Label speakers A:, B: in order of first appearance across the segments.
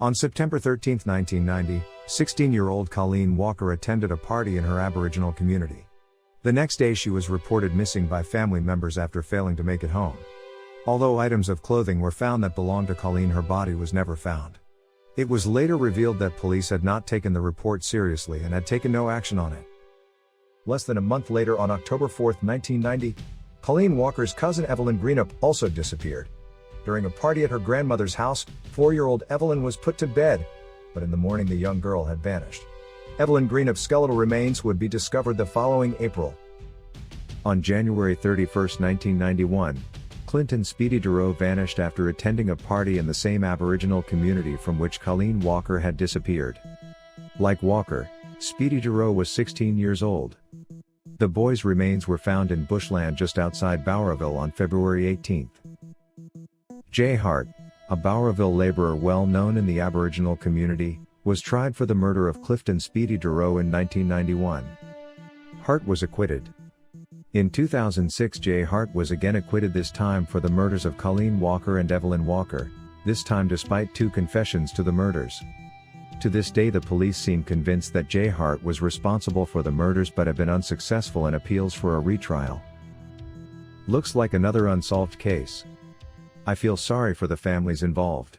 A: On September 13, 1990, 16-year-old Colleen Walker attended a party in her Aboriginal community. The next day she was reported missing by family members after failing to make it home. Although items of clothing were found that belonged to Colleen, her body was never found. It was later revealed that police had not taken the report seriously and had taken no action on it. Less than a month later, on October 4, 1990, Colleen Walker's cousin Evelyn Greenup also disappeared. During a party at her grandmother's house, 4-year-old Evelyn was put to bed, but in the morning the young girl had vanished. Evelyn Greenup's skeletal remains would be discovered the following April. On January 31, 1991, Clinton Speedy Duro vanished after attending a party in the same Aboriginal community from which Colleen Walker had disappeared. Like Walker, Speedy Duro was 16 years old. The boy's remains were found in bushland just outside Bowraville on February 18. Jay Hart, a Bowraville laborer well known in the Aboriginal community, was tried for the murder of Clifton Speedy Duro in 1991. Hart was acquitted. In 2006, Jay Hart was again acquitted, this time for the murders of Colleen Walker and Evelyn Walker, this time despite 2 confessions to the murders. To this day the police seem convinced that Jay Hart was responsible for the murders but have been unsuccessful in appeals for a retrial. Looks like another unsolved case. I feel sorry for the families involved.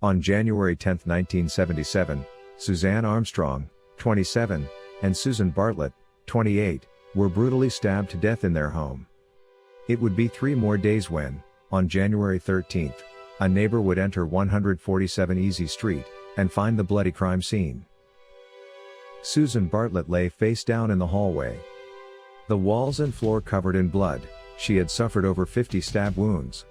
A: On January 10, 1977, Suzanne Armstrong, 27, and Susan Bartlett, 28, were brutally stabbed to death in their home. It would be 3 more days when, on January 13, a neighbor would enter 147 Easy Street and find the bloody crime scene. Susan Bartlett lay face down in the hallway. The walls and floor covered in blood. She had suffered over 50 stab wounds.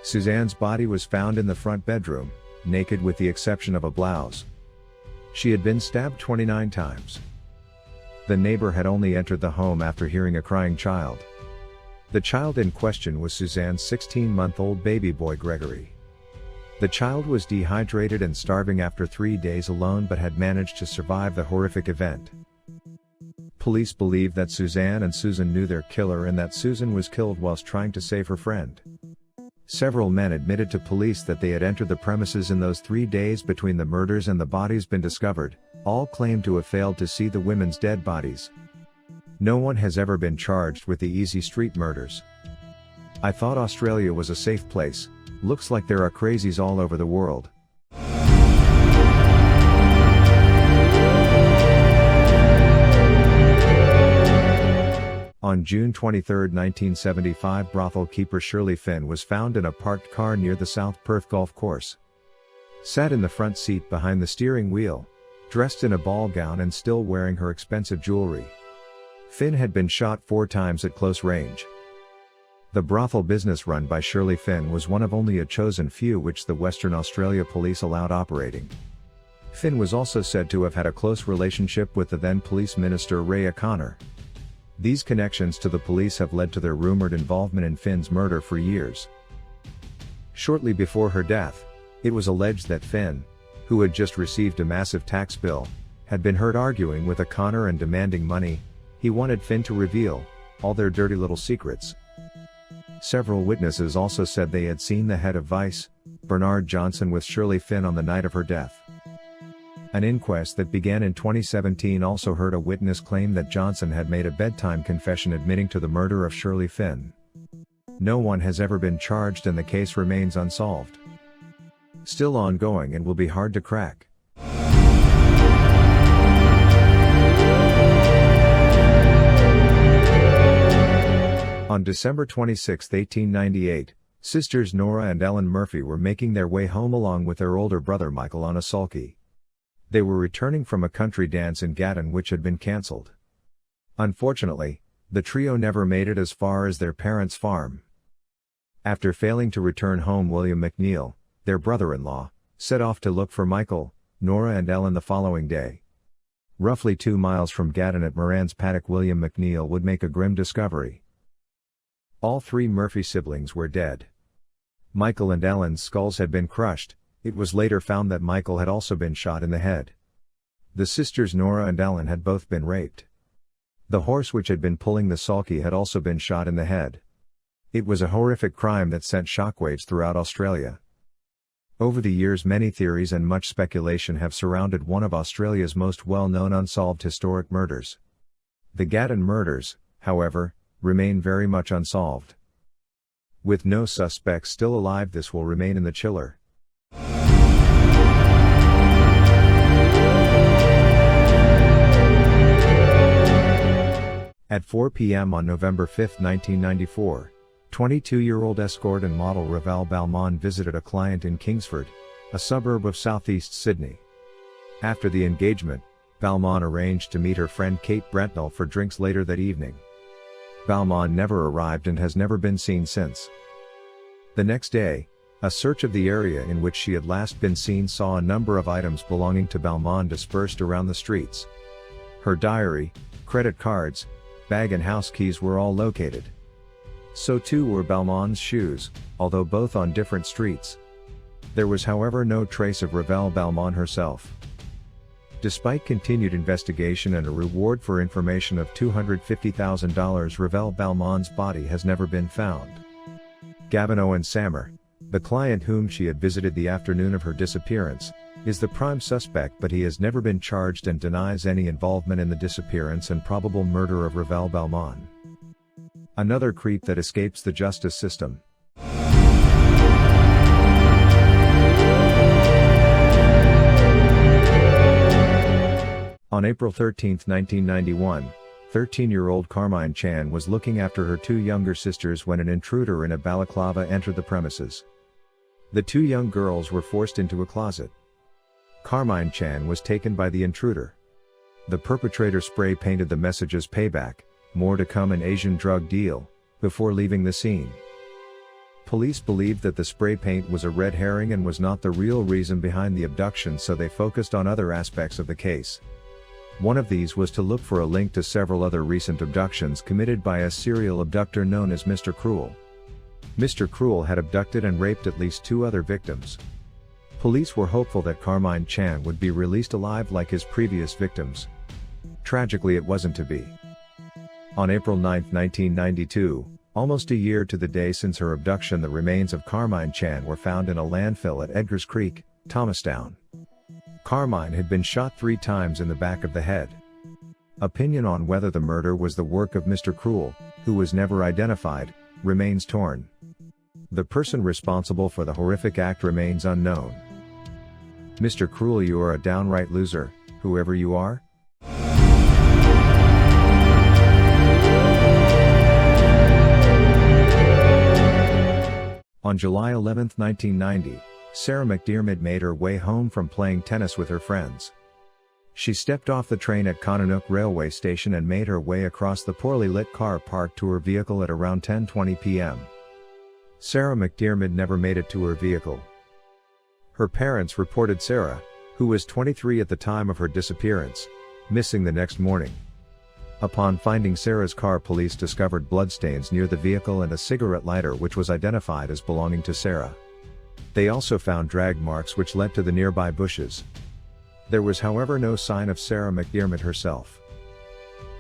A: Suzanne's body was found in the front bedroom, naked with the exception of a blouse. She had been stabbed 29 times. The neighbor had only entered the home after hearing a crying child. The child in question was Suzanne's 16-month-old baby boy Gregory. The child was dehydrated and starving after 3 days alone but had managed to survive the horrific event. Police believe that Suzanne and Susan knew their killer and that Susan was killed whilst trying to save her friend. Several men admitted to police that they had entered the premises in those 3 days between the murders and the bodies been discovered. All claimed to have failed to see the women's dead bodies. No one has ever been charged with the Easy Street murders. I thought Australia was a safe place. Looks like there are crazies all over the world. On June 23, 1975, brothel keeper Shirley Finn was found in a parked car near the South Perth Golf Course. Sat in the front seat behind the steering wheel, dressed in a ball gown and still wearing her expensive jewelry. Finn had been shot 4 times at close range. The brothel business run by Shirley Finn was one of only a chosen few which the Western Australia Police allowed operating. Finn was also said to have had a close relationship with the then Police Minister Ray O'Connor. These connections to the police have led to their rumored involvement in Finn's murder for years. Shortly before her death, it was alleged that Finn, who had just received a massive tax bill, had been heard arguing with O'Connor and demanding money. He wanted Finn to reveal all their dirty little secrets. Several witnesses also said they had seen the head of Vice, Bernard Johnson, with Shirley Finn on the night of her death. An inquest that began in 2017 also heard a witness claim that Johnson had made a bedtime confession admitting to the murder of Shirley Finn. No one has ever been charged and the case remains unsolved. Still ongoing and will be hard to crack. On December 26, 1898, sisters Nora and Ellen Murphy were making their way home along with their older brother Michael on a sulky. They were returning from a country dance in Gatton which had been cancelled. Unfortunately, the trio never made it as far as their parents' farm. After failing to return home, William McNeil, their brother-in-law, set off to look for Michael, Nora and Ellen the following day. Roughly 2 miles from Gatton at Moran's paddock, William McNeil would make a grim discovery. All 3 Murphy siblings were dead. Michael and Ellen's skulls had been crushed. It was later found that Michael had also been shot in the head. The sisters Nora and Ellen had both been raped. The horse which had been pulling the sulky had also been shot in the head. It was a horrific crime that sent shockwaves throughout Australia. Over the years, many theories and much speculation have surrounded one of Australia's most well-known unsolved historic murders. The Gatton murders, however, remain very much unsolved. With no suspects still alive, this will remain in the chiller. At 4 p.m. on November 5, 1994, 22-year-old escort and model Ravel Balmain visited a client in Kingsford, a suburb of southeast Sydney. After the engagement, Balmain arranged to meet her friend Kate Brentnell for drinks later that evening. Balmain never arrived and has never been seen since. The next day, a search of the area in which she had last been seen saw a number of items belonging to Balmain dispersed around the streets. Her diary, credit cards, bag and house keys were all located. So too were Balmain's shoes, although both on different streets. There was however no trace of Ravel Balmain herself. Despite continued investigation and a reward for information of $250,000, Ravel Balmain's body has never been found. Gavin Owen Sammer, the client whom she had visited the afternoon of her disappearance, is the prime suspect, but he has never been charged and denies any involvement in the disappearance and probable murder of Ravel Balmain. Another creep that escapes the justice system. On April 13, 1991, 13-year-old Carmine Chan was looking after her two younger sisters when an intruder in a balaclava entered the premises. The two young girls were forced into a closet. Carmine Chan was taken by the intruder. The perpetrator spray painted the messages "Payback, more to come, an Asian drug deal," before leaving the scene. Police believed that the spray paint was a red herring and was not the real reason behind the abduction, so they focused on other aspects of the case. One of these was to look for a link to several other recent abductions committed by a serial abductor known as Mr. Cruel. Mr. Cruel had abducted and raped at least two other victims. Police were hopeful that Carmine Chan would be released alive like his previous victims. Tragically, it wasn't to be. On April 9, 1992, almost a year to the day since her abduction, the remains of Carmine Chan were found in a landfill at Edgars Creek, Thomastown. Carmine had been shot 3 times in the back of the head. Opinion on whether the murder was the work of Mr. Cruel, who was never identified, remains torn. The person responsible for the horrific act remains unknown. Mr. Cruel, you are a downright loser, whoever you are. On July 11, 1990, Sarah McDiarmid made her way home from playing tennis with her friends. She stepped off the train at Conanook railway station and made her way across the poorly lit car park to her vehicle at around 10:20 p.m. Sarah McDiarmid never made it to her vehicle. Her parents reported Sarah, who was 23 at the time of her disappearance, missing the next morning. Upon finding Sarah's car, police discovered bloodstains near the vehicle and a cigarette lighter which was identified as belonging to Sarah. They also found drag marks which led to the nearby bushes. There was however no sign of Sarah McDiarmid herself.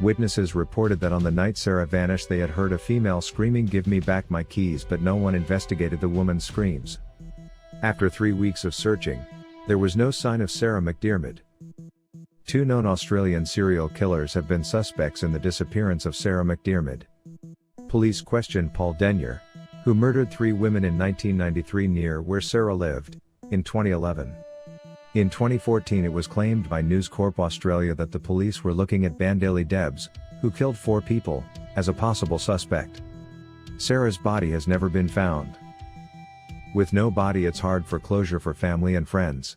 A: Witnesses reported that on the night Sarah vanished they had heard a female screaming, "Give me back my keys," but no one investigated the woman's screams. After 3 weeks of searching, there was no sign of Sarah McDiarmid. 2 known Australian serial killers have been suspects in the disappearance of Sarah McDiarmid. Police questioned Paul Denyer, who murdered 3 women in 1993 near where Sarah lived, in 2011. In 2014 it was claimed by News Corp Australia that the police were looking at Bandali Debs, who killed 4 people, as a possible suspect. Sarah's body has never been found. With no body, it's hard for closure for family and friends.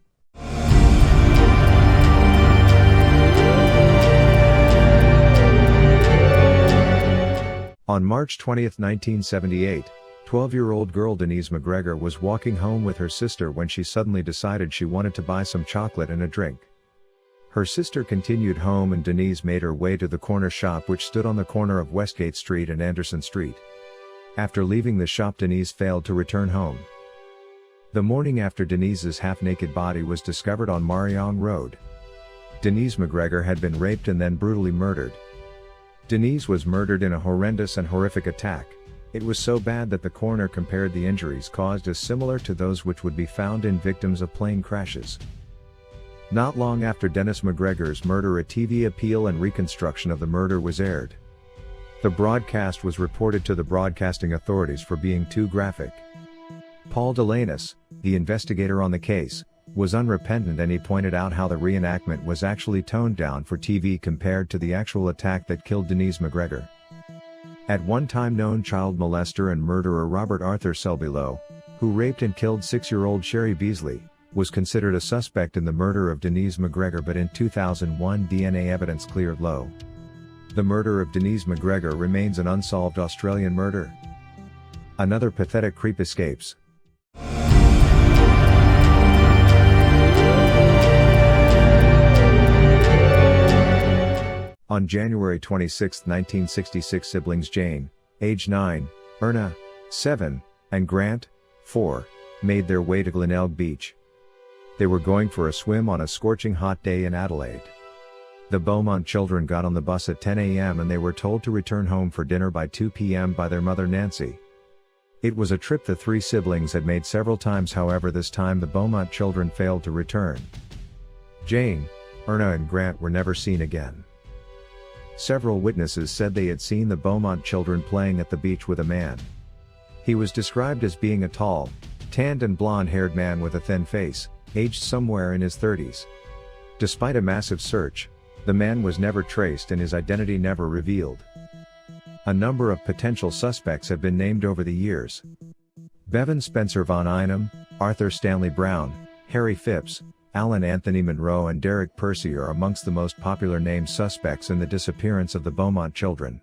A: On March 20, 1978, 12-year-old girl Denise Mcgregor was walking home with her sister when she suddenly decided she wanted to buy some chocolate and a drink. Her sister continued home and Denise made her way to the corner shop which stood on the corner of Westgate Street and Anderson Street. After leaving the shop, Denise failed to return home. The morning after, Denise's half-naked body was discovered on Marianne Road. Denise Mcgregor had been raped and then brutally murdered. Denise was murdered in a horrendous and horrific attack. It was so bad that the coroner compared the injuries caused as similar to those which would be found in victims of plane crashes. Not long after Denise Mcgregor's murder, a TV appeal and reconstruction of the murder was aired. The broadcast was reported to the broadcasting authorities for being too graphic. Paul Delanus, the investigator on the case, was unrepentant, and he pointed out how the reenactment was actually toned down for TV compared to the actual attack that killed Denise Mcgregor. At one time known child molester and murderer Robert Arthur Selby-Lowe, who raped and killed 6-year-old Sherry Beasley, was considered a suspect in the murder of Denise McGregor, but in 2001 DNA evidence cleared Lowe. The murder of Denise McGregor remains an unsolved Australian murder. Another pathetic creep escapes. On January 26, 1966, siblings Jane, age 9, Erna, 7, and Grant, 4, made their way to Glenelg Beach. They were going for a swim on a scorching hot day in Adelaide. The Beaumont children got on the bus at 10 a.m. and they were told to return home for dinner by 2 p.m. by their mother Nancy. It was a trip the three siblings had made several times, however this time the Beaumont children failed to return. Jane, Erna and Grant were never seen again. Several witnesses said they had seen the Beaumont children playing at the beach with a man. He was described as being a tall, tanned and blonde-haired man with a thin face, aged somewhere in his 30s. Despite a massive search, the man was never traced and his identity never revealed. A number of potential suspects have been named over the years. Bevan Spencer Von Einem, Arthur Stanley Brown, Harry Phipps, Alan Anthony Monroe and Derek Percy are amongst the most popular named suspects in the disappearance of the Beaumont children.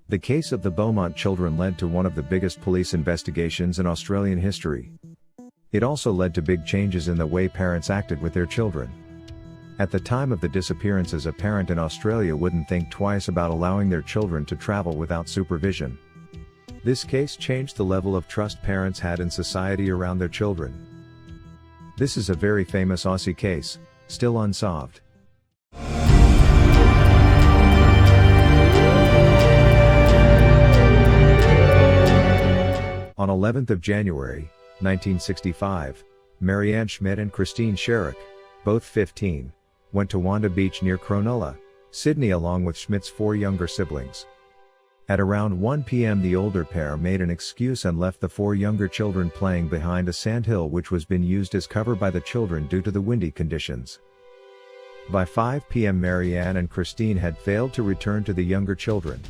A: The case of the Beaumont children led to one of the biggest police investigations in Australian history. It also led to big changes in the way parents acted with their children. At the time of the disappearances, a parent in Australia wouldn't think twice about allowing their children to travel without supervision. This case changed the level of trust parents had in society around their children. This is a very famous Aussie case, still unsolved. On 11th of January, 1965, Marianne Schmidt and Christine Sharik, both 15, went to Wanda Beach near Cronulla, Sydney along with Schmidt's 4 younger siblings. At around 1 p.m. the older pair made an excuse and left the 4 younger children playing behind a sandhill which was being used as cover by the children due to the windy conditions. By 5 p.m. Marianne and Christine had failed to return to the younger children.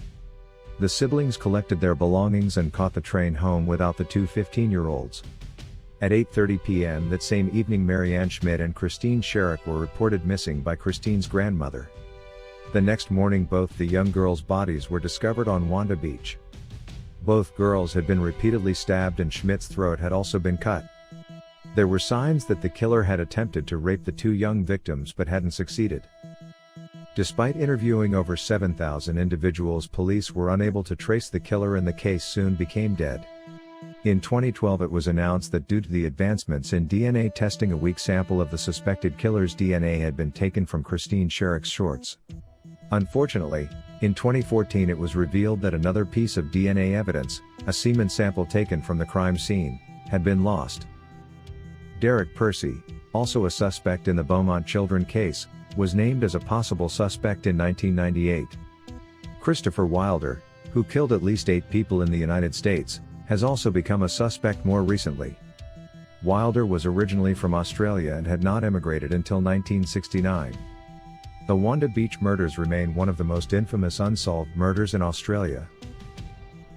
A: The siblings collected their belongings and caught the train home without the 2 15-year-olds. At 8:30 p.m. that same evening, Marianne Schmidt and Christine Sharik were reported missing by Christine's grandmother. The next morning both the young girls' bodies were discovered on Wanda Beach. Both girls had been repeatedly stabbed and Schmidt's throat had also been cut. There were signs that the killer had attempted to rape the 2 young victims but hadn't succeeded. Despite interviewing over 7,000 individuals, police were unable to trace the killer and the case soon became dead. In 2012 it was announced that due to the advancements in DNA testing, a weak sample of the suspected killer's DNA had been taken from Christine Sharik's shorts. Unfortunately, in 2014 it was revealed that another piece of DNA evidence, a semen sample taken from the crime scene, had been lost. Derek Percy, also a suspect in the Beaumont children case, was named as a possible suspect in 1998. Christopher Wilder, who killed at least 8 people in the United States, has also become a suspect more recently. Wilder was originally from Australia and had not emigrated until 1969. The Wanda Beach murders remain one of the most infamous unsolved murders in Australia.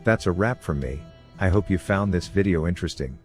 A: That's a wrap from me. I hope you found this video interesting.